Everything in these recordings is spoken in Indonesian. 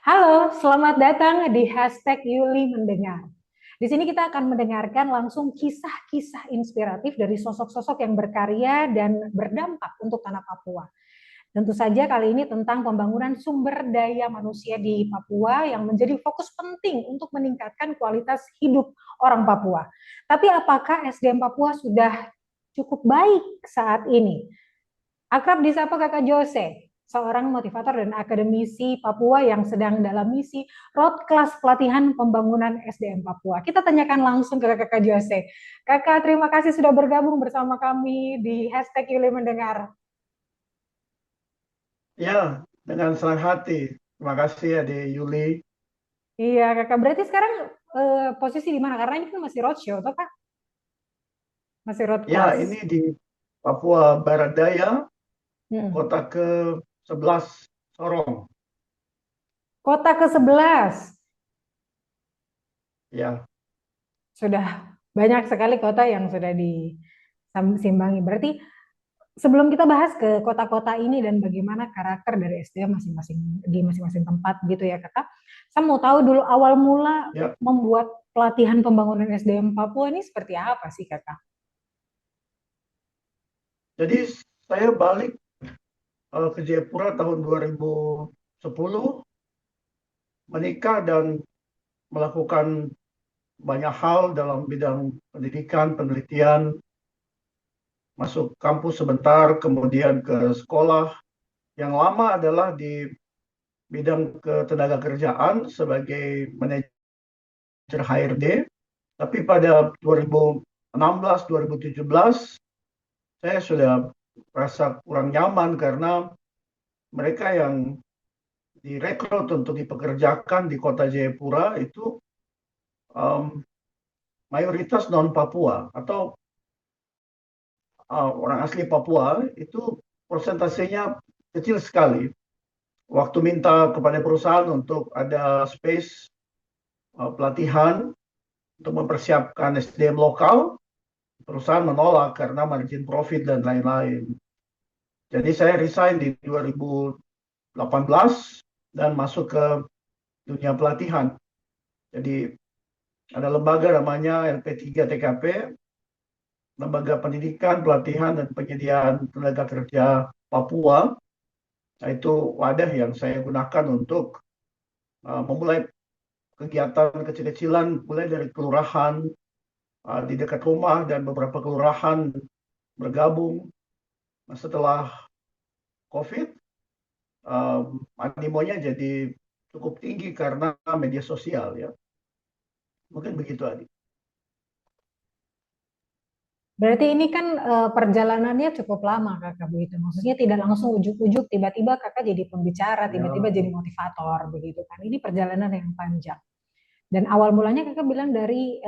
Halo, selamat datang di hashtag Yuli Mendengar. Di sini kita akan mendengarkan langsung kisah-kisah inspiratif dari sosok-sosok yang berkarya dan berdampak untuk tanah Papua. Tentu saja kali ini tentang pembangunan sumber daya manusia di Papua yang menjadi fokus penting untuk meningkatkan kualitas hidup orang Papua. Tapi apakah SDM Papua sudah cukup baik saat ini? Akrab disapa Kakak Jose, seorang motivator dan akademisi Papua yang sedang dalam misi road class pelatihan pembangunan SDM Papua. Kita tanyakan langsung ke Kakak Jose. Kakak, terima kasih sudah bergabung bersama kami di hashtag Yuli Mendengar. Ya, dengan senang hati. Terima kasih ya di Yuli. Iya, Kakak. Berarti sekarang posisi di mana? Karena ini kan masih roadshow, toh Kak? Masih road Ya, class. ini di Papua Barat Daya, Hmm. kota ke-11 Sorong. Kota ke-11. Ya, Sudah banyak sekali kota yang sudah disimbangi. Berarti sebelum kita bahas ke kota-kota ini dan bagaimana karakter dari SDM masing-masing di masing-masing tempat gitu ya Kakak. Saya mau tahu dulu awal mula ya. membuat pelatihan pembangunan SDM Papua ini seperti apa sih Kakak? Jadi saya balik ke Jayapura tahun 2010, menikah dan melakukan banyak hal dalam bidang pendidikan, penelitian, masuk kampus sebentar, kemudian ke sekolah. Yang lama adalah di bidang ketenaga kerjaan sebagai manajer HRD. Tapi pada 2016, 2017, saya sudah merasa kurang nyaman karena mereka yang direkrut untuk dipekerjakan di kota Jayapura itu um, mayoritas non-Papua atau orang asli Papua itu persentasenya kecil sekali. Waktu minta kepada perusahaan untuk ada space pelatihan untuk mempersiapkan SDM lokal, perusahaan menolak karena margin profit dan lain-lain. Jadi saya resign di 2018 dan masuk ke dunia pelatihan. Jadi ada lembaga namanya LP3 TKP, Lembaga Pendidikan, Pelatihan, dan Penyediaan Tenaga Kerja Papua. Nah, itu wadah yang saya gunakan untuk memulai kegiatan kecil-kecilan, mulai dari kelurahan di dekat rumah dan beberapa kelurahan bergabung. Nah, setelah COVID, animonya jadi cukup tinggi karena media sosial ya. Mungkin begitu Adi. Berarti ini kan perjalanannya cukup lama Kakak begitu. Maksudnya tidak langsung ujuk-ujuk tiba-tiba Kakak jadi pembicara, tiba-tiba Ya, jadi motivator begitu kan. Ini perjalanan yang panjang. Dan awal mulanya Kakak bilang dari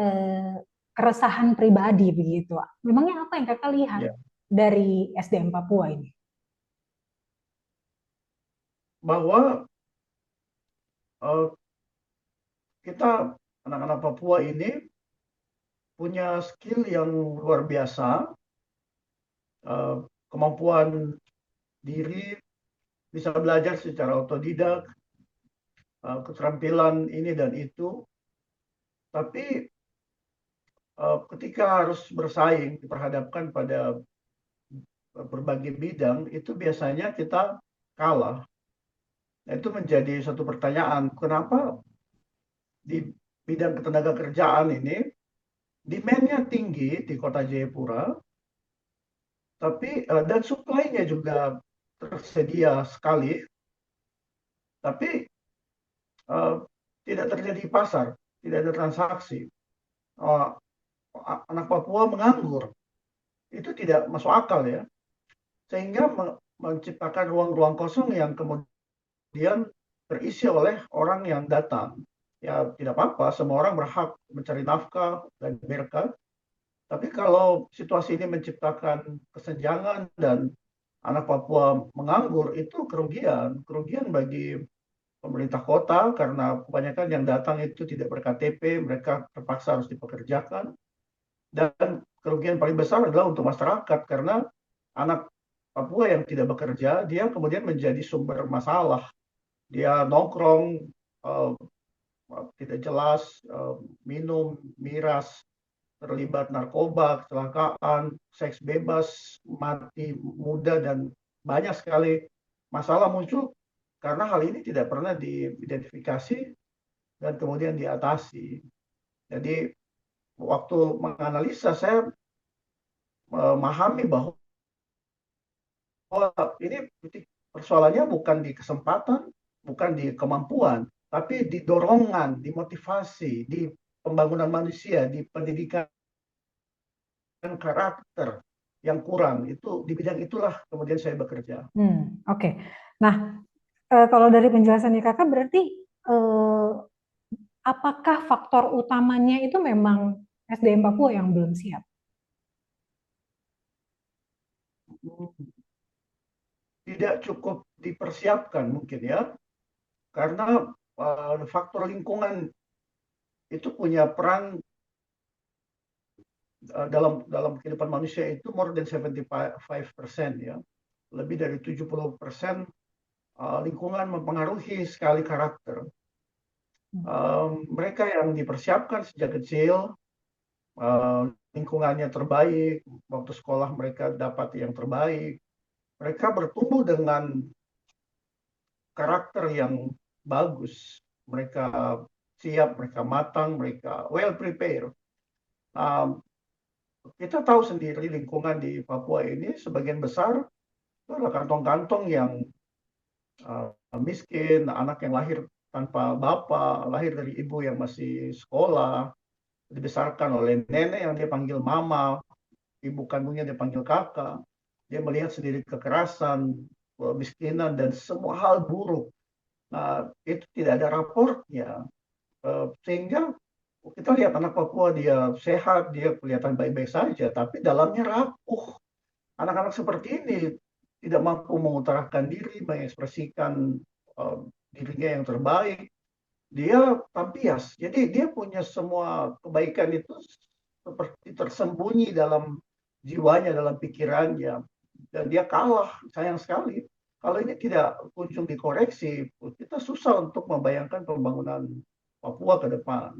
keresahan pribadi begitu. Memangnya apa yang Kakak lihat ya. dari SDM Papua ini? Bahwa uh, kita anak-anak Papua ini punya skill yang luar biasa, uh, kemampuan diri, bisa belajar secara otodidak, keterampilan ini dan itu. Tapi ketika harus bersaing, diperhadapkan pada berbagai bidang, itu biasanya kita kalah. Nah, itu menjadi satu pertanyaan, kenapa di bidang ketenaga kerjaan ini demand-nya tinggi di kota Jayapura, tapi dan supply-nya juga tersedia sekali, tapi uh, tidak terjadi pasar, tidak ada transaksi. Uh, Anak Papua menganggur, itu tidak masuk akal ya, sehingga menciptakan ruang-ruang kosong yang kemudian terisi oleh orang yang datang. Ya tidak apa-apa, semua orang berhak mencari nafkah dan berkat. Tapi kalau situasi ini menciptakan kesenjangan dan anak Papua menganggur, itu kerugian. Kerugian bagi pemerintah kota karena kebanyakan yang datang itu tidak ber-KTP, mereka terpaksa harus dipekerjakan. Dan kerugian paling besar adalah untuk masyarakat karena anak Papua yang tidak bekerja, dia kemudian menjadi sumber masalah. Dia nongkrong, uh, tidak jelas, minum, miras, terlibat narkoba, kecelakaan, seks bebas, mati muda, dan banyak sekali masalah muncul karena hal ini tidak pernah diidentifikasi dan kemudian diatasi. Jadi waktu menganalisa saya memahami bahwa ini persoalannya bukan di kesempatan, bukan di kemampuan, tapi di dorongan, di motivasi, di pembangunan manusia, di pendidikan karakter yang kurang. Itu di bidang itulah kemudian saya bekerja. Oke. Nah, kalau dari penjelasannya kakak berarti apakah faktor utamanya itu memang SDM Papua yang belum siap? Tidak cukup dipersiapkan mungkin ya, karena faktor lingkungan itu punya peran dalam kehidupan manusia itu more than 75% ya. Lebih dari 70% lingkungan mempengaruhi sekali karakter. Mereka yang dipersiapkan sejak kecil, lingkungannya terbaik, waktu sekolah mereka dapat yang terbaik, mereka bertumbuh dengan karakter yang bagus, mereka siap, mereka matang, mereka well prepared. Kita tahu sendiri lingkungan di Papua ini sebagian besar itu adalah kantong-kantong yang miskin, anak yang lahir tanpa bapak, lahir dari ibu yang masih sekolah, dibesarkan oleh nenek yang dia panggil mama, ibu kandungnya dia panggil kakak. Dia melihat sendiri kekerasan, kemiskinan, dan semua hal buruk. Nah, itu tidak ada raportnya. Sehingga kita lihat anak Papua, dia sehat, dia kelihatan baik-baik saja, tapi dalamnya rapuh. Anak-anak seperti ini tidak mampu mengutarakan diri, mengekspresikan dirinya yang terbaik. Dia tampias. Jadi dia punya semua kebaikan itu seperti tersembunyi dalam jiwanya, dalam pikirannya. Dan dia kalah, sayang sekali. Kalau ini tidak kunjung dikoreksi, kita susah untuk membayangkan pembangunan Papua ke depan.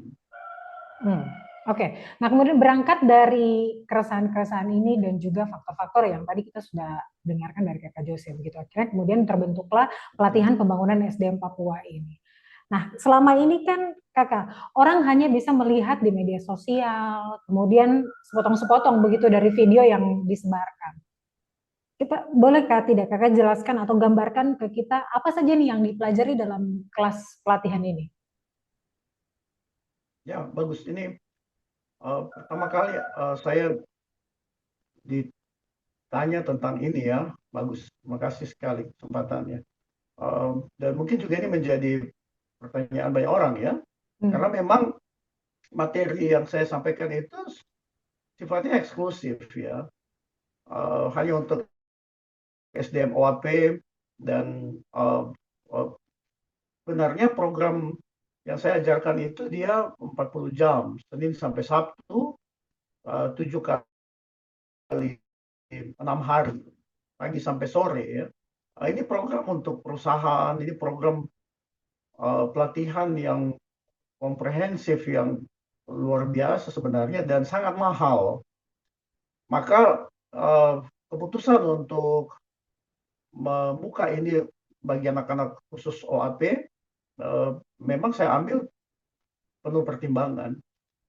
Oke. Nah, kemudian berangkat dari keresahan-keresahan ini dan juga faktor-faktor yang tadi kita sudah dengarkan dari Kakak Jose begitu. Akhirnya kemudian terbentuklah pelatihan pembangunan SDM Papua ini. Nah, selama ini kan Kakak, orang hanya bisa melihat di media sosial, kemudian sepotong-sepotong begitu dari video yang disebarkan. Kita bolehkah tidak Kakak jelaskan atau gambarkan ke kita apa saja nih yang dipelajari dalam kelas pelatihan ini? Ya, bagus. Ini pertama kali saya ditanya tentang ini ya. Bagus. Terima kasih sekali kesempatannya. Dan mungkin juga ini menjadi pertanyaan banyak orang ya. Karena memang materi yang saya sampaikan itu sifatnya eksklusif ya. Hanya untuk SDM OAP dan benarnya program yang saya ajarkan itu dia 40 jam, Senin sampai Sabtu, 7 kali 6 hari, pagi sampai sore ya. Ini program untuk perusahaan, ini program pelatihan yang komprehensif, yang luar biasa sebenarnya dan sangat mahal. Maka keputusan untuk membuka ini bagi anak-anak khusus OAP memang saya ambil penuh pertimbangan.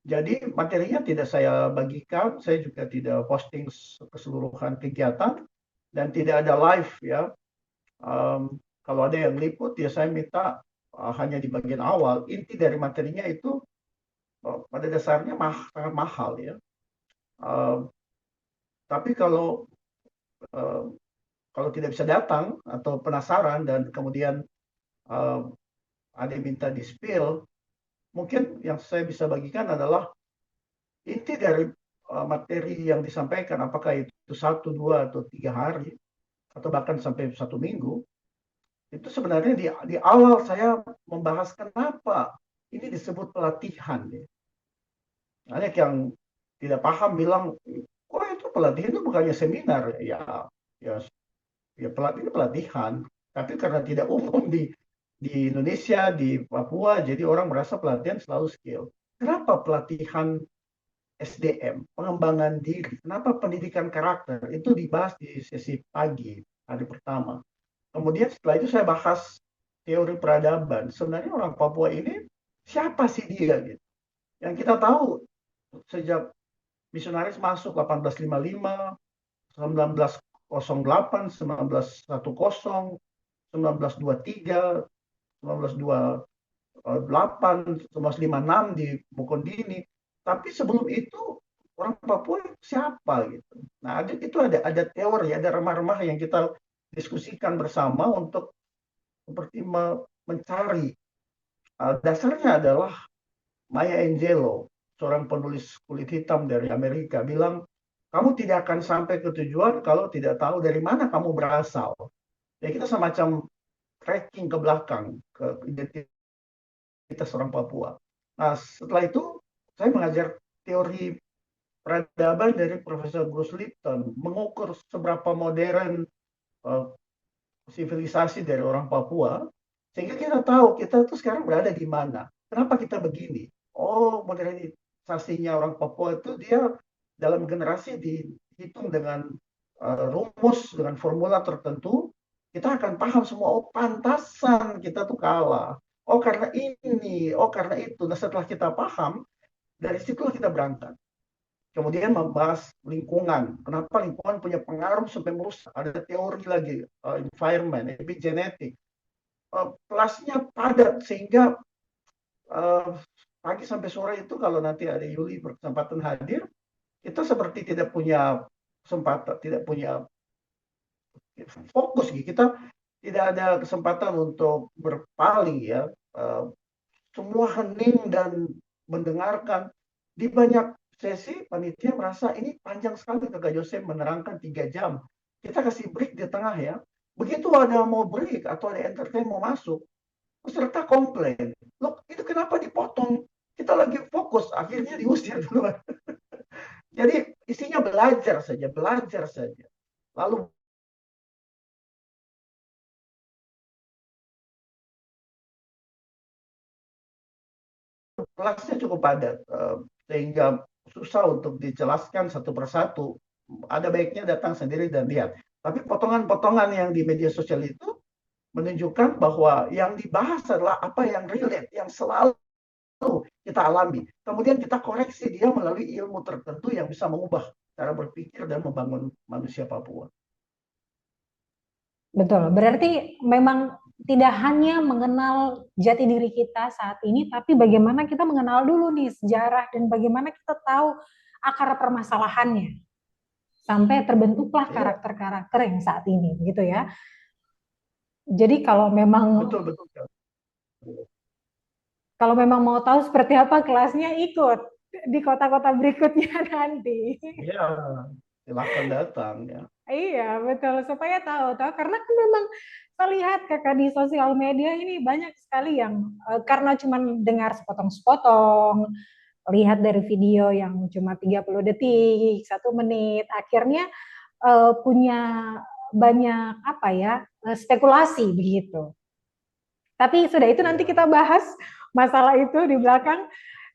Jadi materinya tidak saya bagikan, saya juga tidak posting keseluruhan kegiatan dan tidak ada live ya. Kalau ada yang liput ya saya minta hanya di bagian awal. Inti dari materinya itu pada dasarnya sangat mahal ya. Tapi kalau tidak bisa datang atau penasaran dan kemudian ada yang minta di spill, mungkin yang saya bisa bagikan adalah inti dari materi yang disampaikan, apakah itu 1, 2, atau 3 hari, atau bahkan sampai 1 minggu, itu sebenarnya di awal saya membahas kenapa ini disebut pelatihan. Ya. Banyak yang tidak paham bilang, oh itu pelatihan itu bukannya seminar. Ya pelatihan, tapi karena tidak umum di Indonesia, di Papua, jadi orang merasa pelatihan selalu skill. Kenapa pelatihan SDM, pengembangan diri, kenapa pendidikan karakter, itu dibahas di sesi pagi, hari pertama. Kemudian setelah itu saya bahas teori peradaban. Sebenarnya orang Papua ini siapa sih dia gitu. Yang kita tahu sejak misionaris masuk 1855, 1908, 1910, 1923, 1928, 1956 di Bukondini. Tapi sebelum itu orang Papua siapa gitu. Nah, itu ada teori, ada remah-remah yang kita diskusikan bersama untuk seperti mencari. Dasarnya adalah Maya Angelou, seorang penulis kulit hitam dari Amerika, bilang, kamu tidak akan sampai ke tujuan kalau tidak tahu dari mana kamu berasal. Ya kita semacam tracking ke belakang, ke identitas orang Papua. Nah, setelah itu saya mengajar teori peradaban dari Profesor Bruce Lipton, mengukur seberapa modern uh, sivilisasi dari orang Papua, sehingga kita tahu kita tuh sekarang berada di mana. Kenapa kita begini? Oh, modernisasinya orang Papua itu dia dalam generasi dihitung dengan rumus, dengan formula tertentu, kita akan paham semua, oh pantasan kita tuh kalah. Oh karena ini, oh karena itu. Nah setelah kita paham, dari situlah kita berangkat. Kemudian membahas lingkungan. Kenapa lingkungan punya pengaruh sampai merusak? Ada teori lagi, environment, epigenetik. Kelasnya padat sehingga pagi sampai sore itu kalau nanti ada Yuli berkesempatan hadir, kita seperti tidak punya kesempatan, tidak punya fokus. Kita tidak ada kesempatan untuk berpaling ya. Semua hening dan mendengarkan. Di banyak sesi panitia merasa ini panjang sekali Kakak Yosef menerangkan 3 jam. Kita kasih break di tengah ya. Begitu ada mau break atau ada entertain mau masuk, peserta komplain. Loh, itu kenapa dipotong? Kita lagi fokus, akhirnya diusir duluan. Jadi isinya belajar saja, belajar saja. Lalu kelasnya cukup padat, sehingga susah untuk dijelaskan satu persatu. Ada baiknya datang sendiri dan lihat. Tapi potongan-potongan yang di media sosial itu menunjukkan bahwa yang dibahas adalah apa yang relate, yang selalu kita alami. Kemudian kita koreksi dia melalui ilmu tertentu yang bisa mengubah cara berpikir dan membangun manusia Papua. Betul, berarti memang tidak hanya mengenal jati diri kita saat ini, tapi bagaimana kita mengenal dulu nih sejarah dan bagaimana kita tahu akar permasalahannya sampai terbentuklah karakter-karakter yang saat ini, gitu ya. Jadi Betul, betul. kalau memang mau tahu seperti apa kelasnya, ikut di kota-kota berikutnya nanti. Ya, silakan datang ya. Iya, betul. Supaya tahu karena kan memang saya lihat kakak di sosial media ini banyak sekali yang karena cuma dengar sepotong-sepotong, lihat dari video yang cuma 30 detik, 1 menit, akhirnya punya banyak apa ya, spekulasi begitu. Tapi sudah itu nanti kita bahas masalah itu di belakang.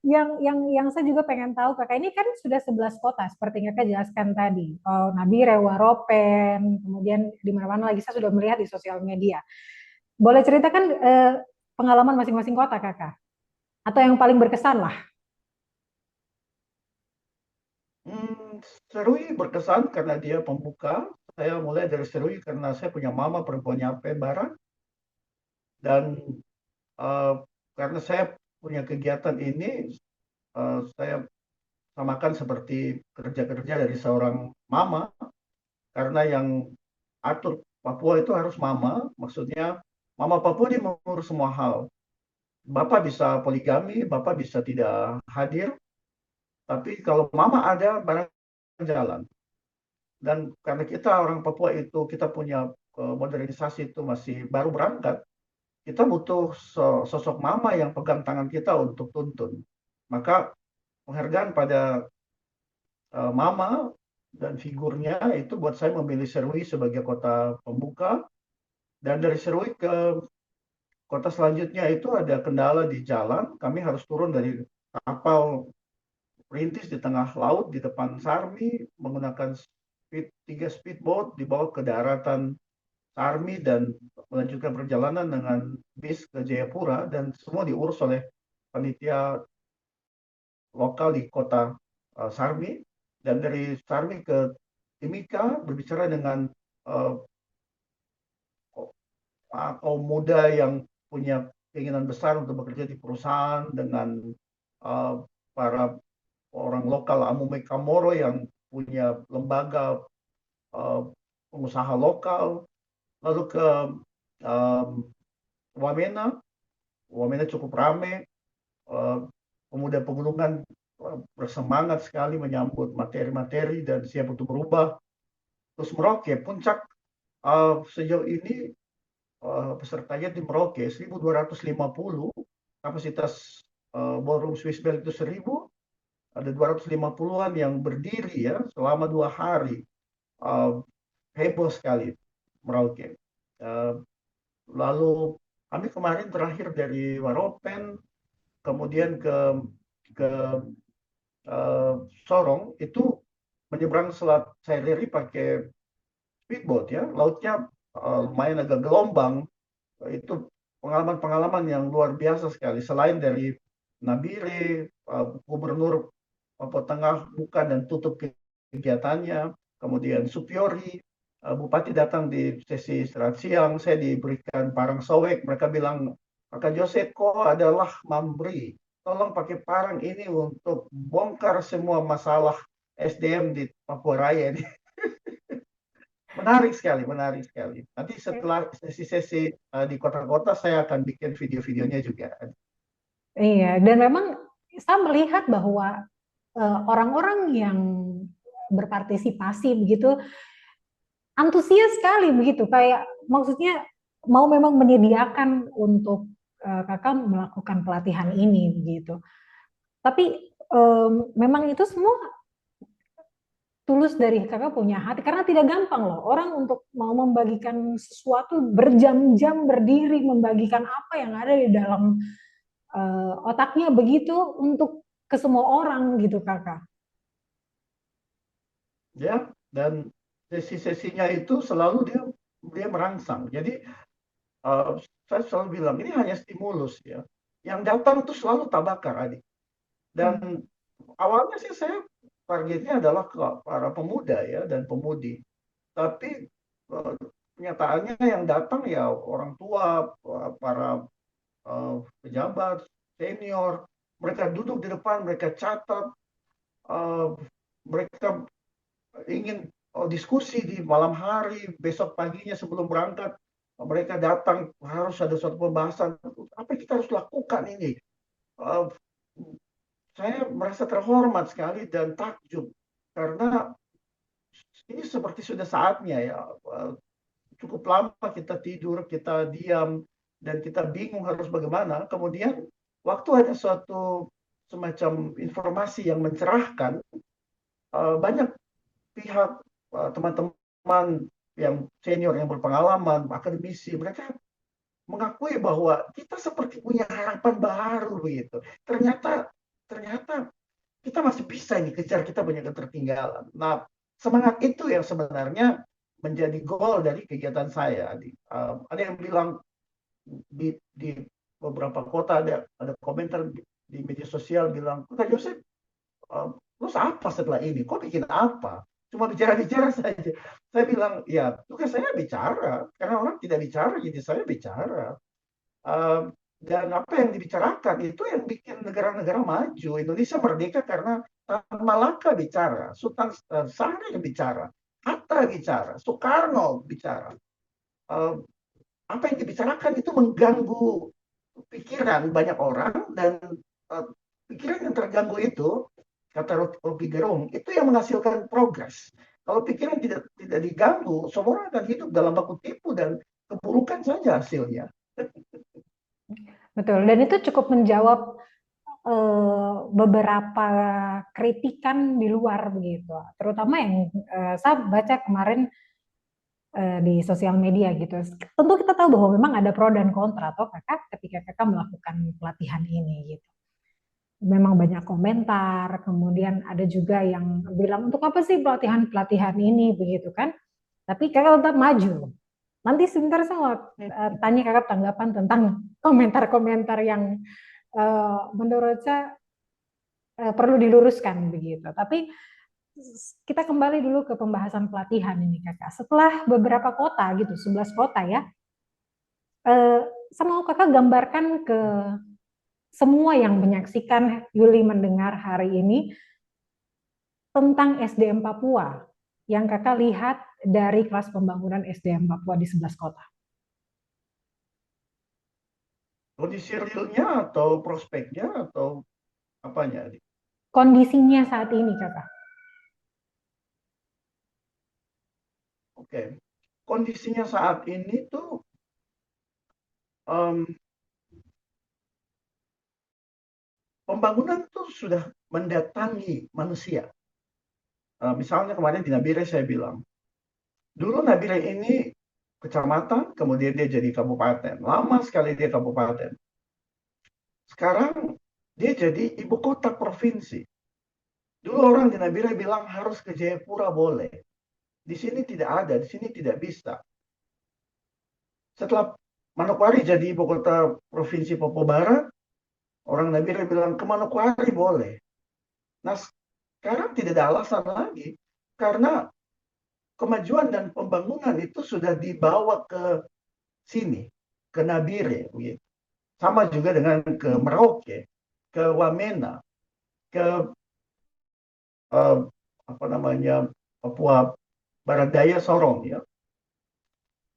Yang saya juga pengen tahu kakak ini kan sudah 11 kota seperti kakak jelaskan tadi. Oh, Nabire, Waropen, kemudian di mana-mana lagi saya sudah melihat di sosial media. Boleh ceritakan pengalaman masing-masing kota kakak? Atau yang paling berkesan lah? Serui berkesan karena dia pembuka. Saya mulai dari Serui karena saya punya mama perempuannya Barat. Dan karena saya punya kegiatan ini, saya samakan seperti kerja-kerja dari seorang mama. Karena yang atur Papua itu harus mama, maksudnya mama Papua dia mengurus semua hal. Bapak bisa poligami, bapak bisa tidak hadir, tapi kalau mama ada, barang jalan. Dan karena kita orang Papua itu, kita punya modernisasi itu masih baru berangkat, kita butuh sosok mama yang pegang tangan kita untuk tuntun. Maka penghargaan pada mama dan figurnya itu buat saya memilih Serui sebagai kota pembuka. Dan dari Serui ke kota selanjutnya itu ada kendala di jalan, kami harus turun dari kapal perintis di tengah laut di depan Sarmi menggunakan 3 speedboat dibawa ke daratan Sarmi dan melanjutkan perjalanan dengan bis ke Jayapura dan semua diurus oleh panitia lokal di kota Sarmi dan dari Sarmi ke Timika berbicara dengan uh, kaum muda yang punya keinginan besar untuk bekerja di perusahaan dengan uh, para orang lokal Amume Kamoro yang punya lembaga uh, pengusaha lokal, lalu ke um, Wamena. Wamena cukup ramai, pemuda pegunungan bersemangat sekali menyambut materi-materi dan siap untuk berubah. Terus Merauke, puncak sejauh ini pesertanya di Merauke 1.250, kapasitas ballroom Swiss Bell itu 1.000, ada 250-an yang berdiri ya selama 2 hari. Heboh sekali Merauke. Lalu kami kemarin terakhir dari Waropen, kemudian ke Sorong itu menyeberang Selat Sailiri pakai speedboat ya, lautnya lumayan agak gelombang. Itu pengalaman-pengalaman yang luar biasa sekali. Selain dari Nabire, Gubernur Papua Tengah buka dan tutup kegiatannya, kemudian Supiori, Bupati datang di sesi istirahat siang, saya diberikan parang sowek, mereka bilang, Kakak Joseko adalah Mambri, tolong pakai parang ini untuk bongkar semua masalah SDM di Papua Raya ini. Menarik sekali, menarik sekali. Nanti setelah sesi-sesi di kota-kota, saya akan bikin video-videonya juga. Iya, dan memang saya melihat bahwa orang-orang yang berpartisipasi begitu antusias sekali begitu, kayak maksudnya mau memang menyediakan untuk kakak melakukan pelatihan ini begitu. Tapi memang itu semua tulus dari kakak punya hati, karena tidak gampang loh orang untuk mau membagikan sesuatu berjam-jam berdiri membagikan apa yang ada di dalam otaknya begitu untuk ke semua orang gitu kakak. Ya, dan sesi-sesinya itu selalu dia merangsang. Jadi saya selalu bilang ini hanya stimulus ya. Yang datang itu selalu tabakar adik. Dan awalnya sih saya targetnya adalah ke para pemuda ya dan pemudi. Tapi kenyataannya yang datang ya orang tua, para pejabat, senior, mereka duduk di depan, mereka catat, mereka ingin diskusi di malam hari, besok paginya sebelum berangkat, mereka datang, harus ada suatu pembahasan, apa yang kita harus lakukan ini? Uh, saya merasa terhormat sekali dan takjub, karena ini seperti sudah saatnya ya, cukup lama kita tidur, kita diam, dan kita bingung harus bagaimana, kemudian waktu ada suatu semacam informasi yang mencerahkan, banyak pihak teman-teman yang senior yang berpengalaman, akademisi, mereka mengakui bahwa kita seperti punya harapan baru gitu. Ternyata ternyata kita masih bisa nih kejar, kita banyak ketertinggalan. Nah, semangat itu yang sebenarnya menjadi goal dari kegiatan saya. Ada yang bilang di beberapa kota ada komentar di media sosial bilang, Kak Joseph, terus apa setelah ini? Kok bikin apa? Cuma bicara-bicara saja. Saya bilang, ya tugas saya bicara. Karena orang tidak bicara, jadi saya bicara. Dan apa yang dibicarakan itu yang bikin negara-negara maju. Indonesia merdeka karena Tan Malaka bicara, Sultan Syahrir yang bicara, Hatta bicara, Soekarno bicara. Apa yang dibicarakan itu mengganggu pikiran banyak orang dan pikiran yang terganggu itu, kata Rocky Gerung, itu yang menghasilkan progres. Kalau pikiran tidak diganggu, semua orang akan hidup dalam baku tipu dan keburukan saja hasilnya. Betul, dan itu cukup menjawab beberapa kritikan di luar begitu, terutama yang saya baca kemarin di sosial media gitu. Tentu kita tahu bahwa memang ada pro dan kontra atau kakak ketika kakak melakukan pelatihan ini gitu. Memang banyak komentar, kemudian ada juga yang bilang untuk apa sih pelatihan-pelatihan ini begitu kan? Tapi kakak tetap maju. Nanti sebentar saya mau tanya kakak tanggapan tentang komentar-komentar yang menurut saya perlu diluruskan begitu. Tapi kita kembali dulu ke pembahasan pelatihan ini kakak. Setelah beberapa kota gitu, 11 kota ya, saya mau kakak gambarkan ke semua yang menyaksikan Yuli mendengar hari ini tentang SDM Papua yang kakak lihat dari kelas pembangunan SDM Papua di 11 kota. Kondisi realnya atau prospeknya atau apanya? Kondisinya saat ini kakak. Oke, kondisinya saat ini tuh um, pembangunan tuh sudah mendatangi manusia. Misalnya kemarin di Nabire saya bilang, dulu Nabire ini kecamatan, kemudian dia jadi kabupaten. Lama sekali dia kabupaten. Sekarang dia jadi ibu kota provinsi. Dulu orang di Nabire bilang harus ke Jayapura boleh. Di sini tidak ada, di sini tidak bisa. Setelah Manokwari jadi ibu kota provinsi Papua Barat, orang Nabire bilang ke Manokwari boleh. Nah, sekarang tidak ada alasan lagi karena kemajuan dan pembangunan itu sudah dibawa ke sini, ke Nabire, sama juga dengan ke Merauke, ke Wamena, ke uh, apa namanya Papua Barat Daya Sorong ya.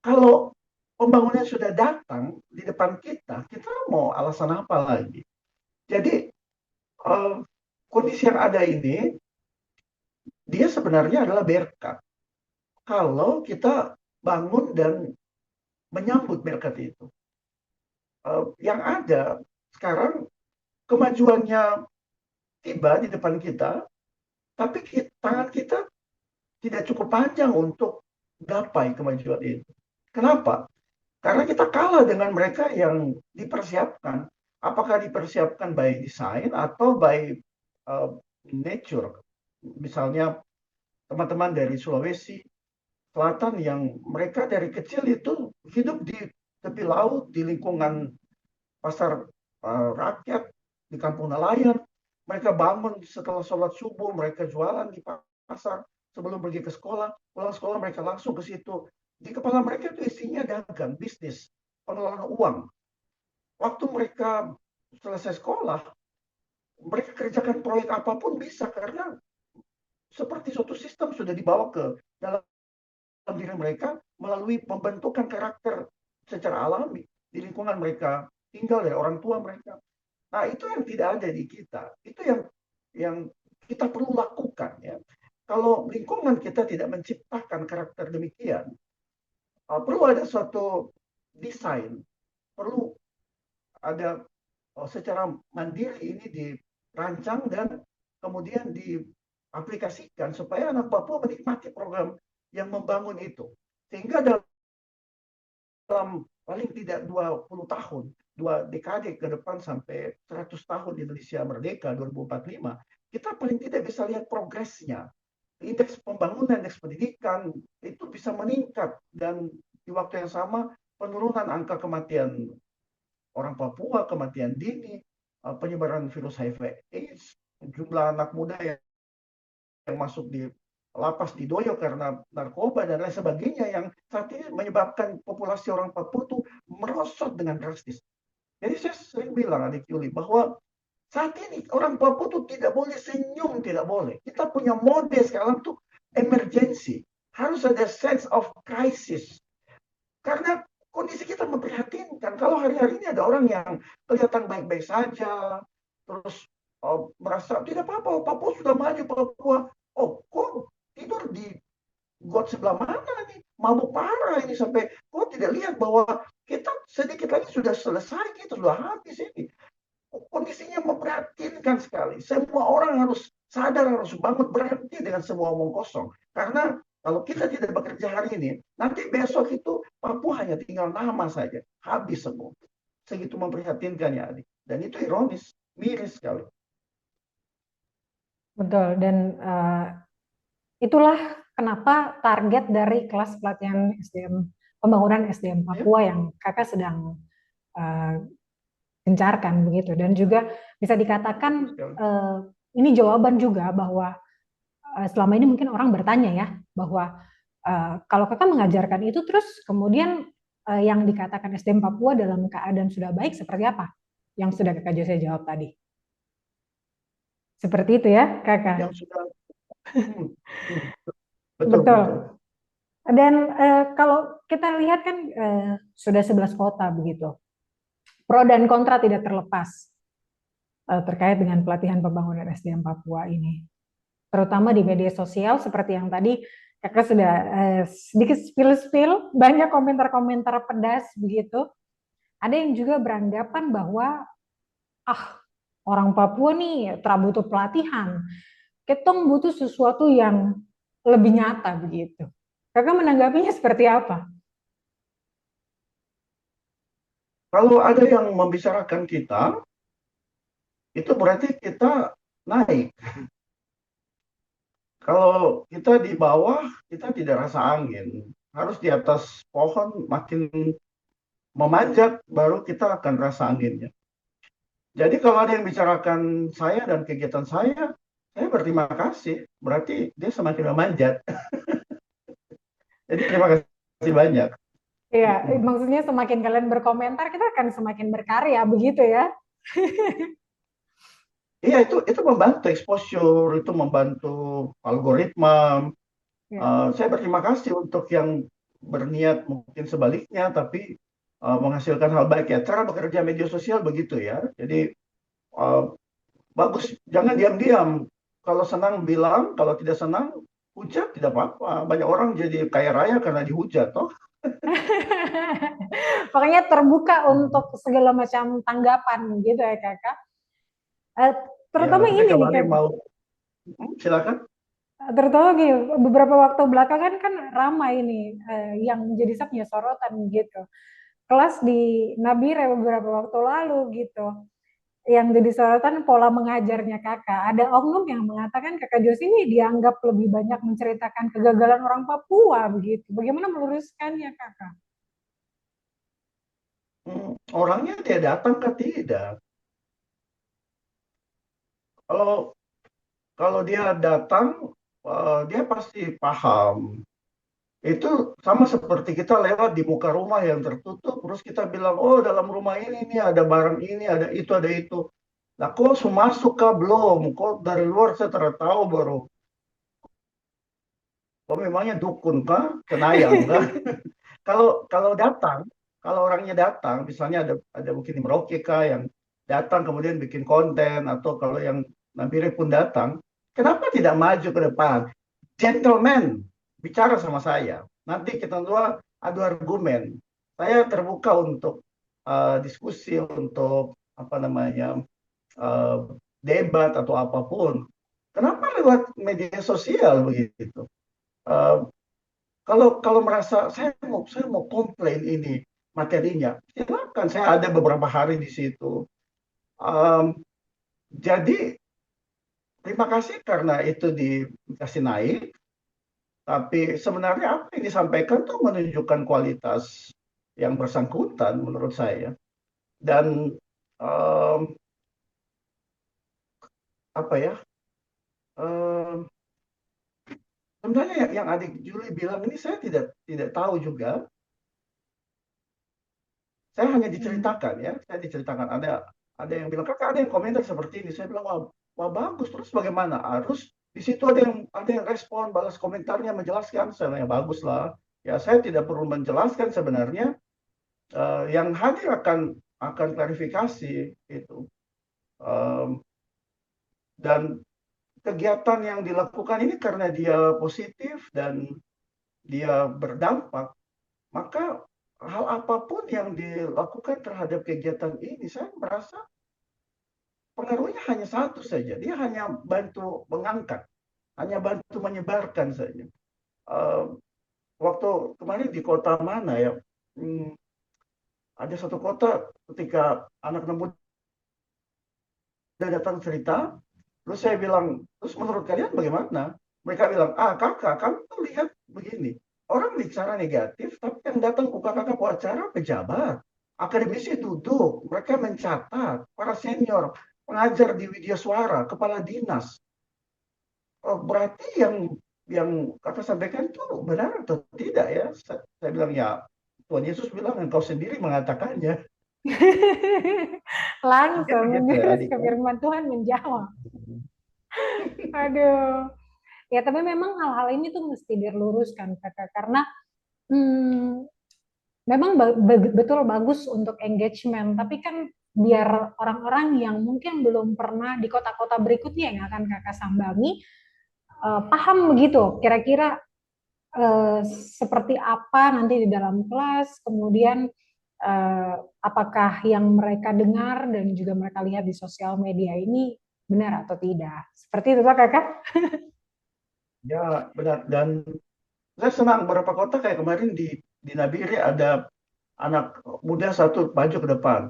Kalau pembangunan sudah datang di depan kita, kita mau alasan apa lagi? Jadi kondisi yang ada ini dia sebenarnya adalah berkat. Kalau kita bangun dan menyambut berkat itu. Yang ada sekarang kemajuannya tiba di depan kita, tapi tangan kita tidak cukup panjang untuk gapai kemajuan itu. Kenapa? Karena kita kalah dengan mereka yang dipersiapkan. Apakah dipersiapkan by design atau by nature? Misalnya teman-teman dari Sulawesi Selatan yang mereka dari kecil itu hidup di tepi laut, di lingkungan pasar rakyat, di kampung nelayan. Mereka bangun setelah sholat subuh, mereka jualan di pasar sebelum pergi ke sekolah. Pulang sekolah mereka langsung ke situ. Di kepala mereka itu isinya dagang, bisnis, pengelolaan uang. Waktu mereka selesai sekolah, mereka kerjakan proyek apapun bisa karena seperti suatu sistem sudah dibawa ke dalam diri mereka melalui pembentukan karakter secara alami di lingkungan mereka tinggal dari orang tua mereka. Nah, itu yang tidak ada di kita. Itu yang kita perlu lakukan ya. Kalau lingkungan kita tidak menciptakan karakter demikian, perlu ada suatu desain, perlu ada secara mandiri ini dirancang dan kemudian diaplikasikan supaya anak Papua menikmati program yang membangun itu. Sehingga dalam paling tidak 20 tahun, 2 dekade ke depan sampai 100 tahun Indonesia merdeka 2045, kita paling tidak bisa lihat progresnya. Indeks pembangunan, indeks pendidikan itu bisa meningkat dan di waktu yang sama penurunan angka kematian orang Papua, kematian dini, penyebaran virus HIV/AIDS, jumlah anak muda yang masuk di lapas di Doyo karena narkoba dan lain sebagainya yang saat ini menyebabkan populasi orang Papua itu merosot dengan drastis. Jadi saya sering bilang adik Yuli bahwa saat ini orang Papua itu tidak boleh senyum, tidak boleh. Kita punya mode sekarang tuh emergency. Harus ada sense of crisis. Karena kondisi kita memprihatinkan. Kalau hari-hari ini ada orang yang kelihatan baik-baik saja, terus merasa tidak apa-apa, Papua sudah maju, Papua. Oh, kok tidur di got sebelah mana nih? Mabuk parah ini sampai kok tidak lihat bahwa kita sedikit lagi sudah selesai, kita sudah habis ini. Kondisinya memprihatinkan sekali. Semua orang harus sadar, harus bangun, berhenti dengan semua omong kosong. Karena Kalau kita tidak bekerja hari ini, nanti besok itu Papua hanya tinggal nama saja, habis semua. Segitu memprihatinkan ya adik. Dan itu ironis, miris sekali. Betul, dan itulah kenapa target dari kelas pelatihan SDM, pembangunan SDM Ya, Papua yang kakak sedang uh, gencarkan begitu. Dan juga bisa dikatakan sekali. ini jawaban juga bahwa selama ini mungkin orang bertanya ya, bahwa kalau kakak mengajarkan itu terus kemudian yang dikatakan SDM Papua dalam keadaan sudah baik seperti apa? Yang sudah kakak Jose jawab tadi. Seperti itu ya kakak. Yang sudah hmm, hmm, betul Betul. betul. Dan kalau kita lihat kan sudah 11 kota begitu. Pro dan kontra tidak terlepas terkait dengan pelatihan pembangunan SDM Papua ini. Terutama di media sosial seperti yang tadi kakak sudah sedikit spill-spill, banyak komentar-komentar pedas begitu. Ada yang juga beranggapan bahwa orang Papua nih butuh pelatihan. Ketong butuh sesuatu yang lebih nyata begitu. Kakak menanggapinya seperti apa? Kalau ada yang membicarakan kita, itu berarti kita naik. Kalau kita di bawah, kita tidak rasa angin. Harus di atas pohon makin memanjat, baru kita akan rasa anginnya. Jadi kalau ada yang bicarakan saya dan kegiatan saya berterima kasih. Berarti dia semakin memanjat. Jadi terima kasih banyak. Iya, maksudnya semakin kalian berkomentar, kita akan semakin berkarya, begitu ya? Iya, itu membantu exposure, itu membantu algoritma. Ya. Saya berterima kasih untuk yang berniat mungkin sebaliknya, tapi menghasilkan hal baik ya. Cara bekerja media sosial begitu ya. Jadi uh, bagus, jangan diam-diam. Kalau senang bilang, kalau tidak senang hujat tidak apa-apa. Banyak orang jadi kaya raya karena dihujat, toh. Pokoknya terbuka untuk segala macam tanggapan, gitu ya kakak. Eh, Ya, terutama tapi ini kalau nih ada yang kakak. mau, silakan. Terutama gini, beberapa waktu belakangan kan ramai ini yang menjadi punya sorotan gitu. Kelas di Nabire beberapa waktu lalu gitu. Yang jadi sorotan pola mengajarnya kakak. Ada oknum yang mengatakan kakak Josi ini dianggap lebih banyak menceritakan kegagalan orang Papua begitu. Bagaimana meluruskannya kakak? Orangnya dia datang ke tidak. Kalau kalau dia datang, dia pasti paham. Itu sama seperti kita lewat di muka rumah yang tertutup, terus kita bilang, oh dalam rumah ini nih ada barang ini, ada itu, ada itu. Nah, kok masuk kah belum? Kok dari luar saya tahu baru. Oh memangnya dukun kah? Cenayang kah? Kalau datang, kalau orangnya datang, misalnya ada mungkin di Merauke kah yang datang kemudian bikin konten, atau kalau yang Nabire pun datang, kenapa tidak maju ke depan? Gentleman, bicara sama saya. Nanti kita dua adu argumen. Saya terbuka untuk diskusi, untuk apa namanya debat atau apapun. Kenapa lewat media sosial begitu? Uh, kalau merasa saya mau komplain ini materinya, silakan. Saya ada beberapa hari di situ. Um, jadi terima kasih karena itu dikasih naik. Tapi sebenarnya apa yang disampaikan tuh menunjukkan kualitas yang bersangkutan menurut saya. Dan um, apa ya? Um, sebenarnya yang adik Juli bilang ini saya tidak tahu juga. Saya hanya diceritakan ya, saya diceritakan ada yang bilang kakak ada yang komentar seperti ini. Saya bilang wah bagus. Terus bagaimana? Harus di situ ada yang respon, balas komentarnya, menjelaskan. Saya bilang ya bagus lah. Ya saya tidak perlu menjelaskan sebenarnya. Yang hadir akan klarifikasi itu. Um, dan kegiatan yang dilakukan ini karena dia positif dan dia berdampak, maka hal apapun yang dilakukan terhadap kegiatan ini, saya merasa pengaruhnya hanya satu saja. Dia hanya bantu mengangkat, hanya bantu menyebarkan saja. eh, waktu kemarin di kota mana ya, hmm, ada satu kota ketika anak muda datang cerita, terus saya bilang, terus menurut kalian bagaimana? Mereka bilang, kakak, kamu tuh lihat begini, orang bicara negatif, tapi yang datang ke kakak acara pejabat, akademisi duduk, mereka mencatat, para senior, pengajar di Widya Suara, kepala dinas. Oh, berarti yang kakak sampaikan itu benar atau tidak ya? Saya bilang ya, Tuhan Yesus bilang engkau sendiri mengatakannya. Mungkin Langsung begitu ya, menjurus adik ke ya. firman Tuhan menjawab. Aduh. Ya, tapi memang hal-hal ini tuh mesti diluruskan, Kakak. Karena hmm, memang betul bagus untuk engagement, tapi kan biar orang-orang yang mungkin belum pernah di kota-kota berikutnya yang akan Kakak sambangi, paham begitu, kira-kira seperti apa nanti di dalam kelas, kemudian apakah yang mereka dengar dan juga mereka lihat di sosial media ini benar atau tidak. Seperti itu, Kakak? Ya, benar. Dan saya senang beberapa kota kayak kemarin di Nabire ada anak muda satu maju ke depan.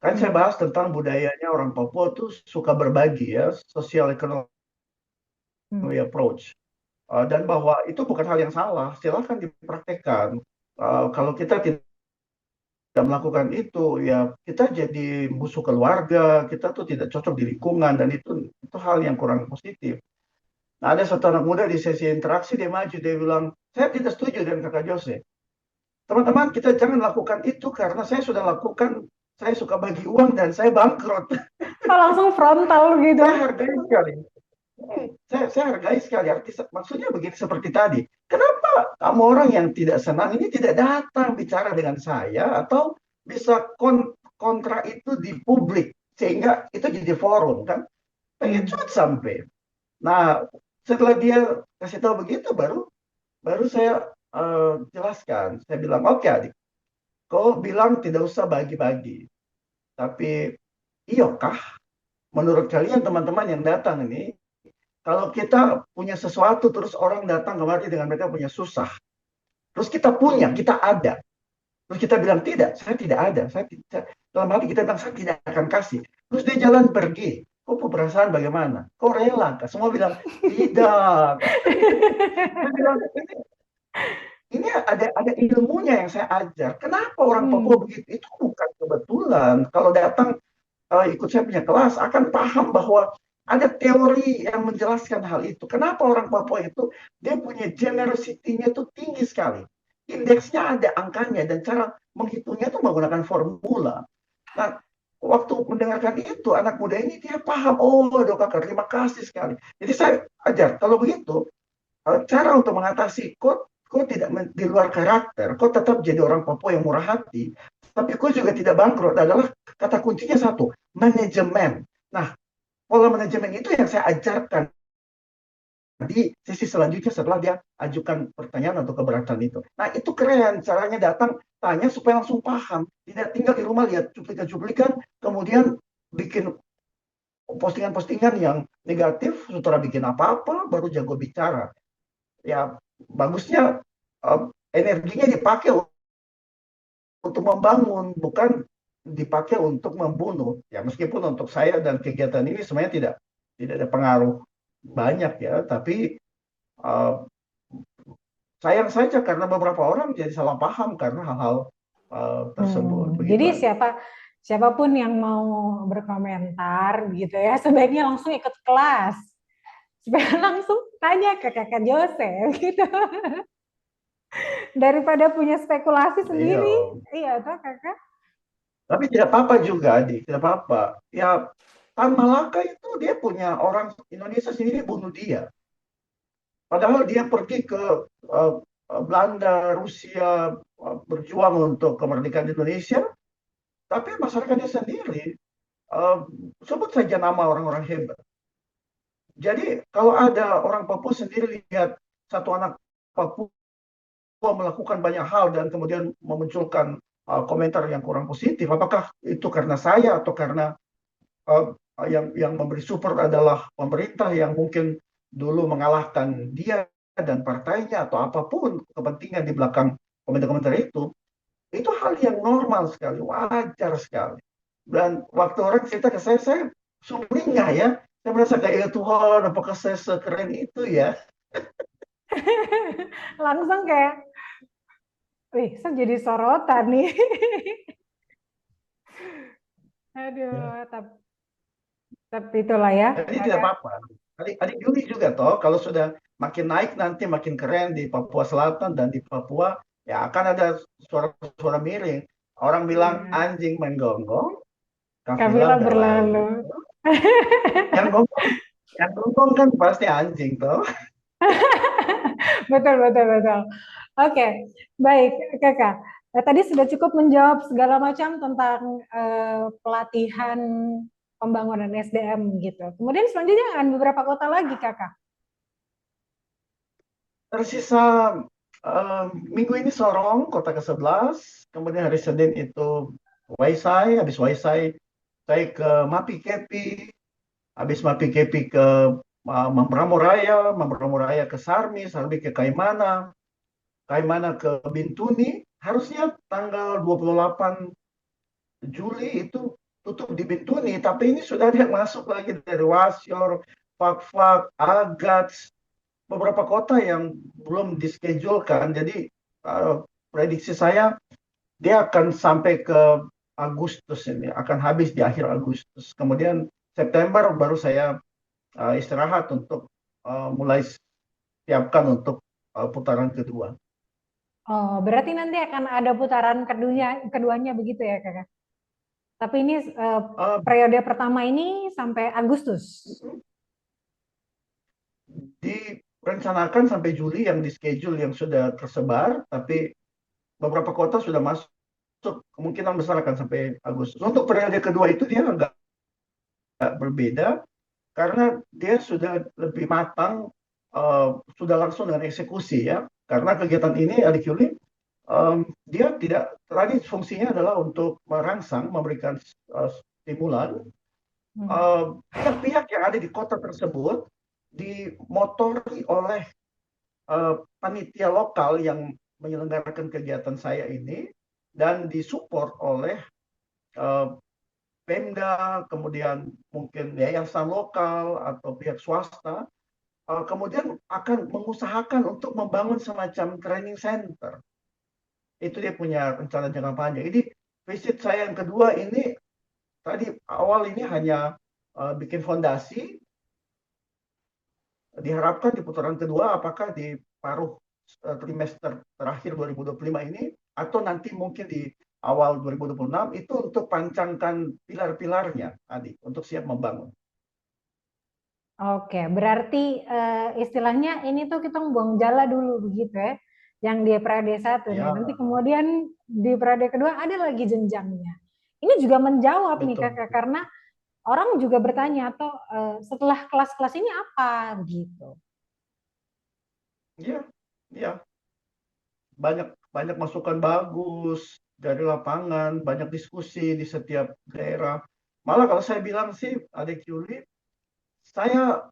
Kan saya Hmm. bahas tentang budayanya orang Papua tuh suka berbagi ya, sosial ekonomi Hmm. approach. Dan bahwa itu bukan hal yang salah, silahkan dipraktekkan. Kalau kita tidak melakukan itu, ya kita jadi musuh keluarga, kita tuh tidak cocok di lingkungan, dan itu hal yang kurang positif. Nah, ada satu anak muda di sesi interaksi, dia maju, dia bilang, saya tidak setuju dengan kakak Jose. Teman-teman, kita jangan lakukan itu karena saya sudah lakukan, saya suka bagi uang dan saya bangkrut. Oh, langsung frontal gitu. Saya hargai sekali. Saya hargai sekali arti, maksudnya begini seperti tadi. Kenapa kamu orang yang tidak senang ini tidak datang bicara dengan saya atau bisa kontra itu di publik sehingga itu jadi forum kan? Pengen Hmm. cut sampai. Nah, setelah dia kasih tahu begitu baru baru saya jelaskan. Saya bilang, oke adik, kau bilang tidak usah bagi-bagi. Tapi, iyokah menurut kalian teman-teman yang datang ini, kalau kita punya sesuatu terus orang datang kemari dengan mereka punya susah, terus kita punya, kita ada, terus kita bilang tidak, saya tidak ada, dalam hati kita bilang saya tidak akan kasih, terus dia jalan pergi, kok perasaan bagaimana? Kok rela? Semua bilang tidak. Saya bilang ini ada ilmunya yang saya ajar. Kenapa orang Papua Hmm. begitu? Itu bukan kebetulan. Kalau datang ikut saya punya kelas akan paham bahwa ada teori yang menjelaskan hal itu. Kenapa orang Papua itu dia punya generosity-nya itu tinggi sekali. Indeksnya ada angkanya dan cara menghitungnya itu menggunakan formula. Nah, waktu mendengarkan itu anak muda ini dia paham. Oh, dok kakak, terima kasih sekali. Jadi saya ajar kalau begitu cara untuk mengatasi kok tidak di luar karakter, kok tetap jadi orang Papua yang murah hati, tapi kok juga tidak bangkrut adalah kata kuncinya satu, manajemen. Nah, pola manajemen itu yang saya ajarkan di sesi selanjutnya setelah dia ajukan pertanyaan atau keberatan itu. Nah, itu keren caranya datang tanya supaya langsung paham, tidak tinggal di rumah lihat cuplikan-cuplikan, kemudian bikin postingan-postingan yang negatif, setelah bikin apa-apa, baru jago bicara. Ya, bagusnya energinya dipakai untuk membangun, bukan dipakai untuk membunuh. Ya, meskipun untuk saya dan kegiatan ini sebenarnya tidak ada pengaruh banyak ya, tapi uh, sayang saja karena beberapa orang jadi salah paham karena hal-hal tersebut. Begitu Jadi aja. siapapun yang mau berkomentar gitu ya, sebaiknya langsung ikut kelas. Supaya langsung tanya ke kakak Jose gitu. Daripada punya spekulasi Iya. sendiri. Iya toh kakak? Tapi tidak apa-apa juga, Adik. Tidak apa-apa. Ya, Tan Malaka itu dia punya orang Indonesia sendiri bunuh dia. Padahal dia pergi ke uh, Belanda, Rusia, berjuang untuk kemerdekaan Indonesia, tapi masyarakatnya sendiri uh, sebut saja nama orang-orang hebat. Jadi kalau ada orang Papua sendiri lihat satu anak Papua melakukan banyak hal dan kemudian memunculkan komentar yang kurang positif, apakah itu karena saya atau karena uh, yang memberi support adalah pemerintah yang mungkin dulu mengalahkan dia dan partainya atau apapun kepentingan di belakang komentar-komentar itu hal yang normal sekali, wajar sekali. Dan waktu orang cerita ke saya sumringah ya. Saya merasa kayak Tuhan, apakah saya sekeren itu ya? Langsung kayak, wih, saya jadi sorotan nih. Ya. Aduh, tapi itulah ya, Jadi tidak kakak. apa-apa. Adik Yuli juga toh, kalau sudah makin naik nanti makin keren di Papua Selatan dan di Papua, ya akan ada suara-suara miring. Orang bilang Iya. anjing menggonggong, kafilah Kamila berlalu. berlalu. Yang gonggong, yang gonggong kan pasti anjing toh. Betul, betul, betul. Oke, baik, kakak. Tadi sudah cukup menjawab segala macam tentang pelatihan pembangunan SDM gitu. Kemudian selanjutnya ada beberapa kota lagi, kakak. Tersisa minggu ini Sorong, kota ke-11. Kemudian hari Senin itu Waisai. Habis Waisai, saya ke Mapi Kepi. Habis Mapi Kepi ke Mamberamo Raya ke Sarmi, Sarmi ke Kaimana, Kaimana ke Bintuni. Harusnya tanggal 28 Juli itu tutup di Bintuni, tapi ini sudah ada yang masuk lagi dari Wasior, Fakfak, Agats, beberapa kota yang belum dischedule-kan. Jadi prediksi saya dia akan sampai ke Agustus ini, akan habis di akhir Agustus. Kemudian September baru saya istirahat untuk mulai siapkan untuk putaran kedua. Oh, berarti nanti akan ada putaran keduanya begitu ya, kakak? Tapi ini Uh, periode pertama ini sampai Agustus. Direncanakan sampai Juli yang di schedule yang sudah tersebar, tapi beberapa kota sudah masuk, kemungkinan besar akan sampai Agustus. Untuk periode kedua itu dia agak berbeda karena dia sudah lebih matang, sudah langsung dengan eksekusi ya. Karena kegiatan ini Adik Yuli, dia tidak tadi fungsinya adalah untuk merangsang, memberikan stimulan Hmm. pihak-pihak yang ada di kota tersebut dimotori oleh panitia lokal yang menyelenggarakan kegiatan saya ini dan disupport oleh uh, Pemda, kemudian mungkin yayasan lokal atau pihak swasta, kemudian akan mengusahakan untuk membangun semacam training center. Itu dia punya rencana jangka panjang. Jadi visit saya yang kedua ini tadi awal ini hanya bikin fondasi, diharapkan di putaran kedua apakah di paruh trimester terakhir 2025 ini atau nanti mungkin di awal 2026 itu untuk pancangkan pilar-pilarnya tadi untuk siap membangun. Oke, berarti istilahnya ini tuh kita buang jala dulu begitu ya, yang di periode satu nih. Ya, Nanti kemudian di periode kedua ada lagi jenjangnya. Ini juga menjawab nih betul. kakak, karena orang juga bertanya atau setelah kelas-kelas ini apa gitu. Ya, ya, banyak banyak masukan bagus dari lapangan, banyak diskusi di setiap daerah. Malah kalau saya bilang sih, Adik Yuli, saya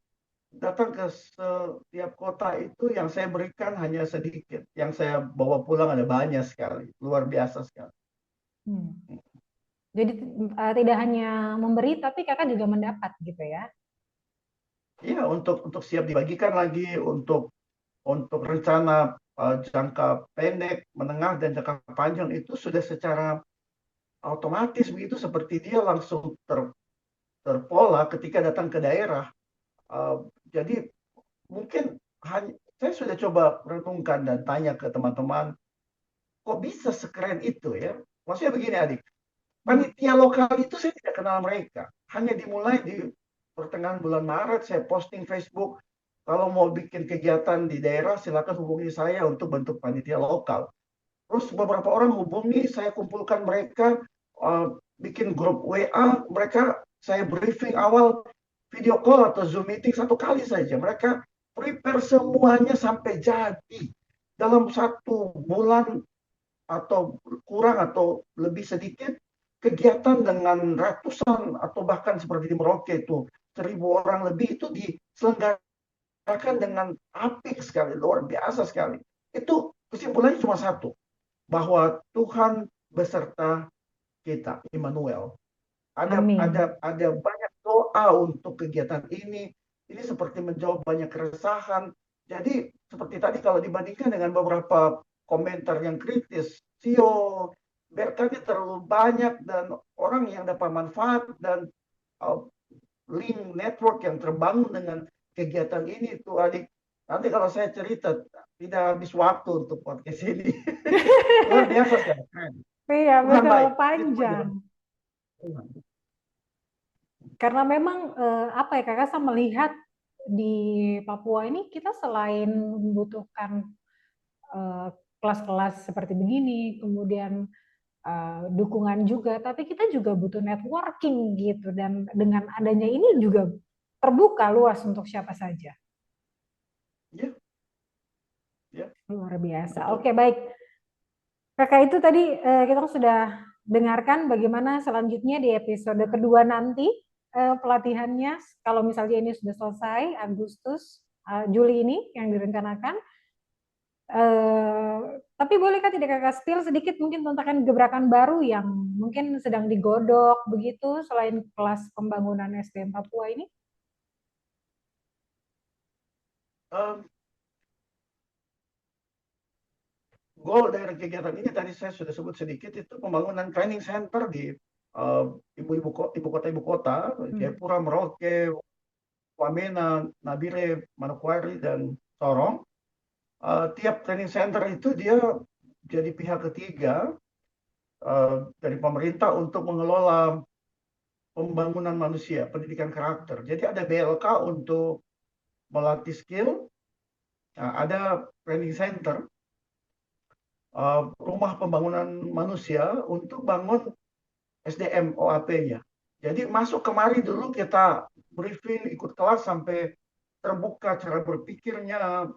datang ke setiap kota itu yang saya berikan hanya sedikit, yang saya bawa pulang ada banyak sekali, luar biasa sekali. Hmm. Jadi tidak hanya memberi, tapi kakak juga mendapat gitu ya. Iya, untuk siap dibagikan lagi, untuk rencana jangka pendek, menengah dan jangka panjang itu sudah secara otomatis begitu, seperti dia langsung terpola ketika datang ke daerah. Jadi mungkin saya sudah coba renungkan dan tanya ke teman-teman, kok bisa sekeren itu ya? Maksudnya begini adik, Hmm. panitia lokal itu saya tidak kenal mereka. Hanya dimulai di pertengahan bulan Maret saya posting Facebook, kalau mau bikin kegiatan di daerah silakan hubungi saya untuk bentuk panitia lokal. Terus beberapa orang hubungi, saya kumpulkan mereka, bikin grup WA, mereka saya briefing awal video call atau Zoom meeting satu kali saja. Mereka prepare semuanya sampai jadi. Dalam 1 bulan atau kurang atau lebih sedikit, kegiatan dengan ratusan atau bahkan seperti di Merauke itu 1.000 orang lebih itu diselenggarakan dengan apik sekali, luar biasa sekali. Itu kesimpulannya cuma satu, bahwa Tuhan beserta kita, Immanuel. Amin. Ada banyak doa untuk kegiatan ini. Ini seperti menjawab banyak keresahan. Jadi seperti tadi kalau dibandingkan dengan beberapa komentar yang kritis, sio berkatnya terlalu banyak dan orang yang dapat manfaat dan uh, link network yang terbangun dengan kegiatan ini itu adik. Nanti kalau saya cerita tidak habis waktu untuk podcast ini. Luar biasa sekali. Iya, Tuhan betul, baik. Ini semua panjang. jalan Tuhan. Karena memang apa ya, Kakak, saya melihat di Papua ini kita selain membutuhkan eh, kelas-kelas seperti begini, kemudian dukungan juga, tapi kita juga butuh networking gitu, dan dengan adanya ini juga terbuka luas untuk siapa saja. Ya, ya, Luar biasa. betul. Oke, baik. Kakak, itu tadi kita sudah dengarkan bagaimana selanjutnya di episode kedua nanti pelatihannya. Kalau misalnya ini sudah selesai Agustus, Juli ini yang direncanakan. Tapi bolehkah tidak Kakak spill sedikit mungkin tentang gebrakan baru yang mungkin sedang digodok begitu selain kelas pembangunan SDM Papua ini? Um, Goal dari kegiatan ini tadi saya sudah sebut sedikit, itu pembangunan training center di ibu kota, Jayapura, Merauke, Wamena, Nabire, Manokwari, dan Sorong. Tiap training center itu dia jadi pihak ketiga dari pemerintah untuk mengelola pembangunan manusia, pendidikan karakter. Jadi ada BLK untuk melatih skill, ada training center, rumah pembangunan manusia untuk bangun SDM OAP-nya. Jadi masuk kemari dulu kita briefing, ikut kelas sampai terbuka cara berpikirnya,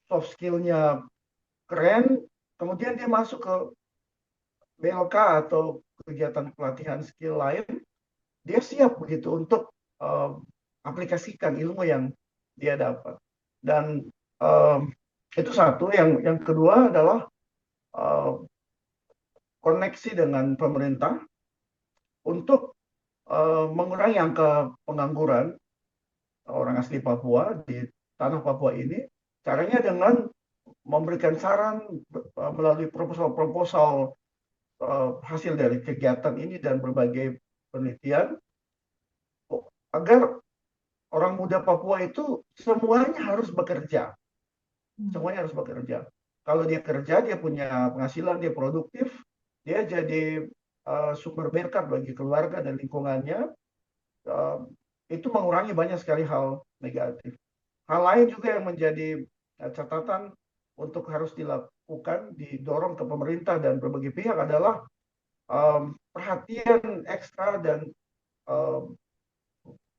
soft skill-nya keren, kemudian dia masuk ke BLK atau kegiatan pelatihan skill lain, dia siap begitu untuk aplikasikan ilmu yang dia dapat. Dan itu satu. Yang kedua adalah koneksi dengan pemerintah untuk mengurangi angka pengangguran orang asli Papua di tanah Papua ini. Caranya dengan memberikan saran melalui proposal-proposal hasil dari kegiatan ini dan berbagai penelitian agar orang muda Papua itu semuanya harus bekerja. Semuanya harus bekerja. Kalau dia kerja, dia punya penghasilan, dia produktif, dia jadi sumber berkat bagi keluarga dan lingkungannya. Itu mengurangi banyak sekali hal negatif. Hal lain juga yang menjadi catatan untuk harus dilakukan, didorong ke pemerintah dan berbagai pihak adalah perhatian ekstra dan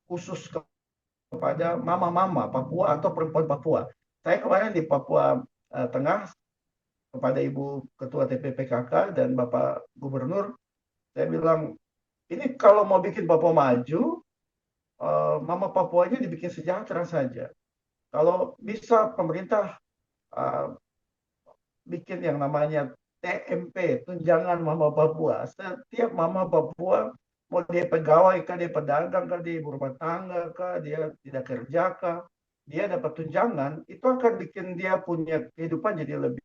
khusus kepada mama-mama Papua atau perempuan Papua. Saya kemarin di Papua Tengah kepada Ibu Ketua TPPKK dan Bapak Gubernur, saya bilang, ini kalau mau bikin Papua maju, mama Papuanya dibikin sejahtera saja. Kalau bisa pemerintah bikin yang namanya TMP, Tunjangan Mama Papua. Setiap Mama Papua, mau dia pegawai kah, dia pedagang kah, dia ibu rumah tangga kah, dia tidak kerja kah, dia dapat tunjangan, itu akan bikin dia punya kehidupan jadi lebih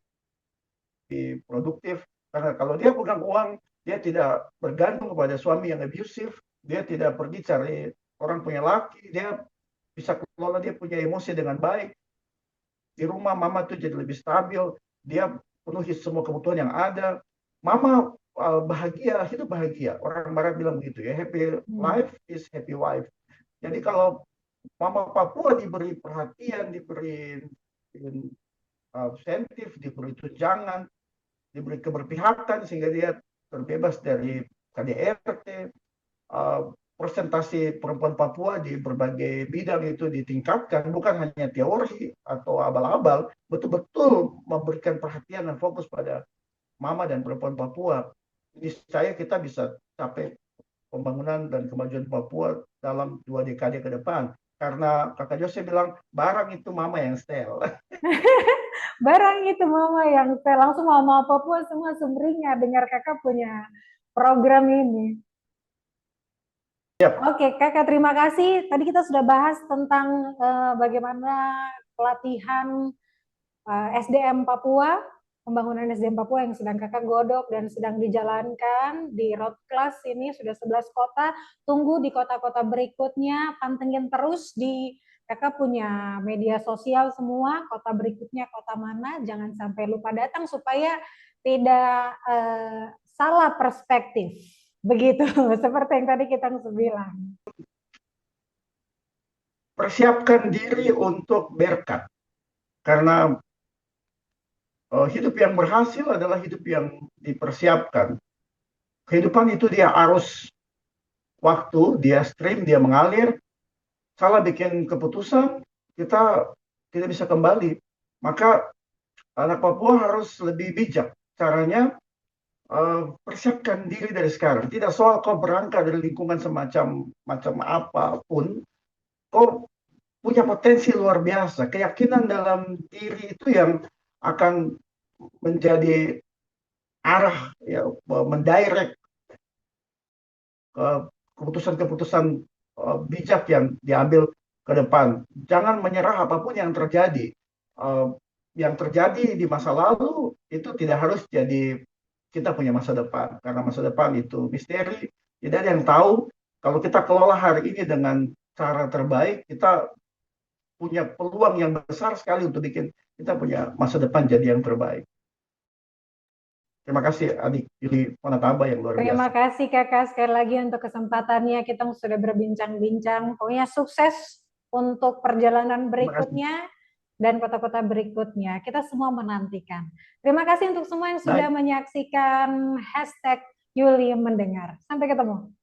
produktif. Karena kalau dia pegang uang, dia tidak bergantung kepada suami yang abusive, dia tidak pergi cari orang punya laki, dia bisa kelola dia punya emosi dengan baik. Di rumah mama tuh jadi lebih stabil, dia penuhi semua kebutuhan yang ada. Mama bahagia, hidup bahagia. Orang Barat bilang begitu ya, happy life is happy wife. Jadi kalau Mama Papua diberi perhatian, diberi insentif, diberi tunjangan, diberi keberpihakan sehingga dia terbebas dari KDRT, presentasi perempuan Papua di berbagai bidang itu ditingkatkan, bukan hanya teori atau abal-abal, betul-betul memberikan perhatian dan fokus pada mama dan perempuan Papua. Niscaya kita bisa capai pembangunan dan kemajuan Papua dalam 2 dekade ke depan. karena Kakak Jose bilang barang itu mama yang setel. Barang itu mama yang saya langsung mama Papua semua sumringah dengar kakak punya program ini. Siap. Oke, Kakak, terima kasih. Tadi kita sudah bahas tentang bagaimana pelatihan SDM Papua, pembangunan SDM Papua yang sedang Kakak godok dan sedang dijalankan di road class ini sudah 11 kota. Tunggu di kota-kota berikutnya, pantengin terus di Kakak punya media sosial semua, kota berikutnya kota mana, jangan sampai lupa datang supaya tidak salah perspektif. Begitu, seperti yang tadi kita bilang. Persiapkan diri untuk berkat. Karena hidup yang berhasil adalah hidup yang dipersiapkan. Kehidupan itu dia arus waktu, dia stream, dia mengalir. Salah bikin keputusan, kita tidak bisa kembali. Maka anak Papua harus lebih bijak. Caranya persiapkan diri dari sekarang. Tidak soal kau berangkat dari lingkungan macam apapun, kau punya potensi luar biasa. Keyakinan dalam diri itu yang akan menjadi arah, ya, mendirect keputusan-keputusan bijak yang diambil ke depan. Jangan menyerah apapun yang terjadi. Yang terjadi di masa lalu itu tidak harus jadi kita punya masa depan, karena masa depan itu misteri. Tidak ada yang tahu. Kalau kita kelola hari ini dengan cara terbaik, kita punya peluang yang besar sekali untuk bikin kita punya masa depan jadi yang terbaik. Terima kasih Adik Yuli Monataba yang luar Terima biasa. kasih Kakak sekali lagi untuk kesempatannya. Kita sudah berbincang-bincang. Pokoknya sukses untuk perjalanan Terima kasih. berikutnya dan kota-kota berikutnya. Kita semua menantikan. Terima kasih untuk semua yang sudah Baik. menyaksikan hashtag Yuli Mendengar. Sampai ketemu.